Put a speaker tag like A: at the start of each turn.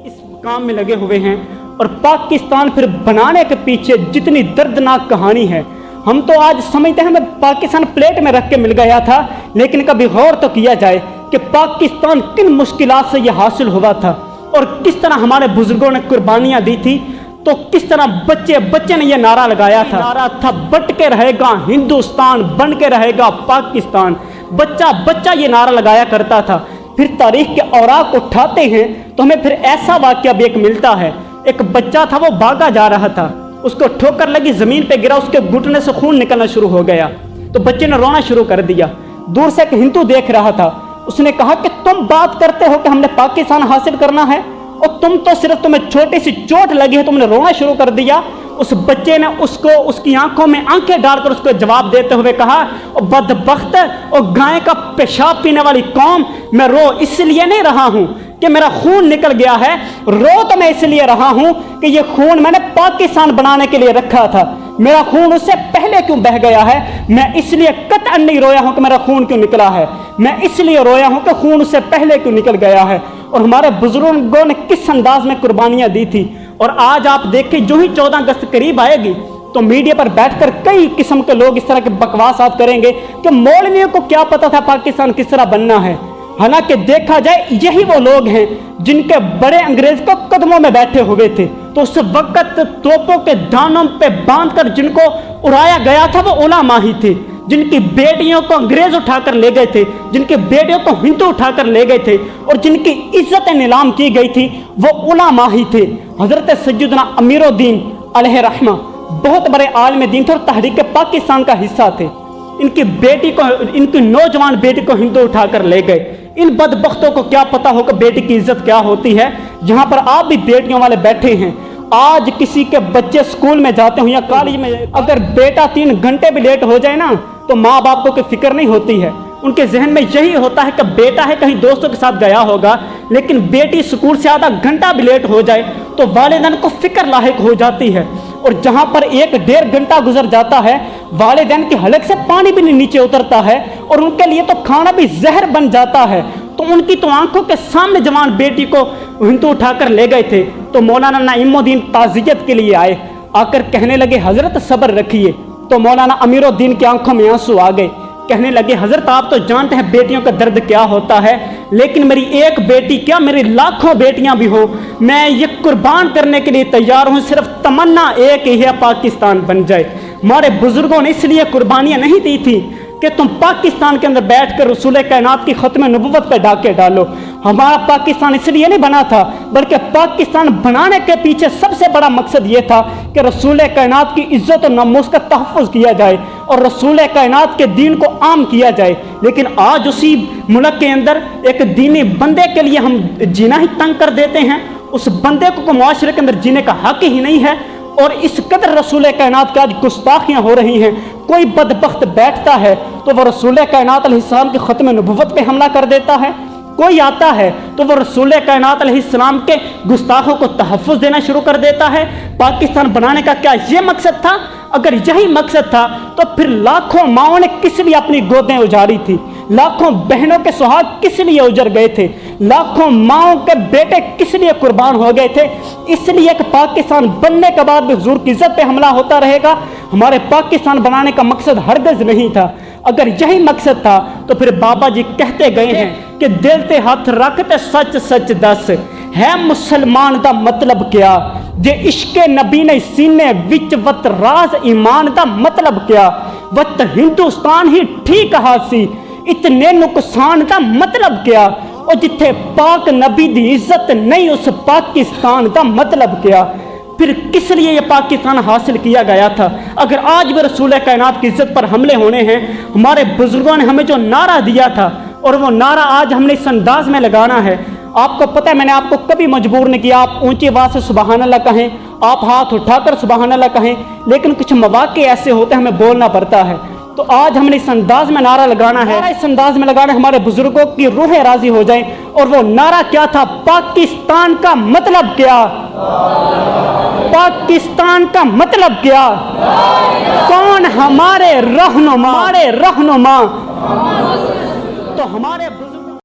A: इस काम में लगे हुए हैं और पाकिस्तान फिर बनाने के पीछे जितनी दर्दनाक कहानी है, हम तो आज समझते हैं हमें पाकिस्तान प्लेट में रख के मिल गया था, लेकिन कभी गौर तो किया जाए कि पाकिस्तान किन मुश्किलात से यह हासिल हुआ था और किस तरह हमारे बुजुर्गों ने कुर्बानियां दी थी। तो किस तरह बच्चे ने यह नारा लगाया था, नारा था बट के रहेगा हिंदुस्तान, बन के रहेगा पाकिस्तान। बच्चा ये नारा लगाया करता था। फिर तारीख के औराक उठाते हैं तो हमें फिर ऐसा वाक़या भी एक मिलता है। एक बच्चा था, वो भागा जा रहा था, उसको ठोकर लगी, जमीन पे गिरा, उसके घुटने से खून निकलना शुरू हो गया। तो बच्चे ने रोना शुरू कर दिया। दूर से एक हिंदू देख रहा था, उसने कहा कि तुम बात करते हो कि हमने पाकिस्तान हासिल करना है और तुम तो सिर्फ तुम्हें छोटी सी चोट लगी है, तुमने रोना शुरू कर दिया। उस बच्चे ने उसकी आंखों में आंखें डालकर उसको जवाब देते हुए कहा, बदबख्त और गाय का पेशाब पीने वाली कौम, मैं रो इसलिए नहीं रहा हूं कि मेरा खून निकल गया है, रो तो मैं इसलिए रहा हूं कि ये खून मैंने पाकिस्तान बनाने के लिए रखा था। मेरा खून उससे पहले क्यों बह गया है? मैं इसलिए कतई नहीं रोया हूं कि मेरा खून क्यों निकला है, मैं इसलिए रोया हूं कि खून उससे पहले क्यों निकल गया है। और हमारे बुजुर्गों ने किस अंदाज में कुर्बानियां दी थी। और आज आप देखें, जो ही 14 अगस्त करीब आएगी तो मीडिया पर बैठकर कई किस्म के लोग इस तरह के बकवासात करेंगे कि मौलवियों को क्या पता था पाकिस्तान किस तरह बनना है। हालांकि देखा जाए यही वो लोग हैं जिनके बड़े अंग्रेज को कदमों में बैठे हुए थे, तो उस वक्त तोपों के दानों पे बांधकर जिनको उड़ाया गया था वो उलामा ही थे। जिनकी बेटियों को अंग्रेज उठाकर ले गए थे, जिनकी बेटियों को हिंदू उठाकर ले गए थे और जिनकी इज्जतें नीलाम की गई थी वो उलामा ही थे। हजरत सैयदना अमीरुद्दीन अलैहि रहमा बहुत बड़े आलिम दीन थे और तहरीक पाकिस्तान का हिस्सा थे। इनकी नौजवान बेटी को हिंदू उठाकर ले गए। इन बदबख्तों को क्या पता होगा बेटी की इज्जत क्या होती है। जहां पर आप भी बेटियों वाले बैठे हैं, आज किसी के बच्चे स्कूल में जाते हो या कॉलेज में, अगर बेटा 3 घंटे भी लेट हो जाए ना तो माँ बाप को कोई फिक्र नहीं होती है। उनके जहन में यही होता है कि बेटा है कहीं दोस्तों के साथ गया होगा, लेकिन बेटी स्कूल से आधा घंटा भी लेट हो जाए तो वालिदैन को फिक्र लाहिक हो जाती है। और जहां पर 1-1.5 घंटा गुजर जाता है, वालिदैन की हलक से पानी भी नहीं नीचे उतरता है और उनके लिए तो खाना भी जहर बन जाता है। तो उनकी तो आंखों के सामने जवान बेटी को हिंदू उठाकर ले गए थे। तो मौलाना नईमुद्दीन ताज़ियत के लिए आए, आकर कहने लगे हजरत सब्र रखिए। तो मौलाना अमीरुद्दीन की आंखों में आंसू आ गए, कहने लगे हजरत आप तो जानते हैं बेटियों का दर्द क्या होता है, लेकिन मेरी एक बेटी क्या मेरी लाखों बेटियां भी हो, मैं ये कुर्बान करने के लिए तैयार हूं। सिर्फ तमन्ना एक ही है, पाकिस्तान बन जाए। हमारे बुजुर्गों ने इसलिए कुर्बानियां नहीं दी थी कि तुम पाकिस्तान के अंदर बैठकर रसूल कायनात की खत्म नबुव्वत पे डाके डालो। हमारा पाकिस्तान इसलिए नहीं बना था, बल्कि पाकिस्तान बनाने के पीछे सबसे बड़ा मकसद ये था कि रसूल कायनात की इज्जत और नामूस का तहफ़्फ़ुज़ किया जाए और रसूल कायनात के दीन को आम किया जाए। लेकिन आज उसी मुल्क के अंदर एक दीनी बंदे के लिए हम जीना ही तंग कर देते हैं। उस बंदे को मुआशरे के अंदर जीने का हक ही नहीं है और इस कदर रसूल कायनात की आज गुस्ताखियाँ हो रही हैं। कोई बदबख्त बैठता है तो वो रसूल कायनात अलैहिस्सलाम की ख़त्म नबुव्वत पे हमला कर देता है। कोई आता है तो वो रसूल कायनात अलैहिस्सलाम के गुस्ताखों को तहफ़्फ़ुज़ देना शुरू कर देता है। पाकिस्तान बनाने का क्या ये मकसद था? अगर यही मकसद था तो फिर लाखों माओं ने किस लिए अपनी गोदें उजाड़ी थी, लाखों बहनों के सुहाग किस लिए उजड़ गए थे, लाखों माओं के बेटे किस लिए कुर्बान हो गए थे? इसलिए कि पाकिस्तान बनने के बाद भी हुजूर की इज्जत पे हमला होता रहेगा। हमारे पाकिस्तान बनाने का मकसद हरगिज़ नहीं था। अगर यही मकसद था तो फिर बाबा जी कहते गए हैं कि दिल ते हाथ रखते सच सच दस, है मुसलमान दा मतलब क्या, जे इश्के नबी ने सीने विच वत राज ईमान दा मतलब क्या, वत हिंदुस्तान ही ठीक हासी, इतने नुकसान दा मतलब क्या, और जिथे पाक नबी दी इज्जत नहीं उस पाकिस्तान दा मतलब क्या। फिर किस लिए ये पाकिस्तान हासिल किया गया था? अगर आज भी रसूल कायनात की इज्जत पर हमले होने हैं, हमारे बुजुर्गों ने हमें जो नारा दिया था और वो नारा आज हमने इस अंदाज में लगाना है। आपको पता है मैंने आपको कभी मजबूर नहीं किया आप ऊंची आवाज़ से सुबहान अल्लाह कहें, आप हाथ उठाकर सुबहान अल्लाह कहें, लेकिन कुछ मौक़े ऐसे होते हैं हमें बोलना पड़ता है। तो आज हमने इस अंदाज में नारा लगाना है, इस अंदाज में लगाना है हमारे बुजुर्गों की रूह राजी हो जाए। और वो नारा क्या था? पाकिस्तान का मतलब क्या? पाकिस्तान का मतलब क्या? कौन हमारे रहनुमा? तो हमारे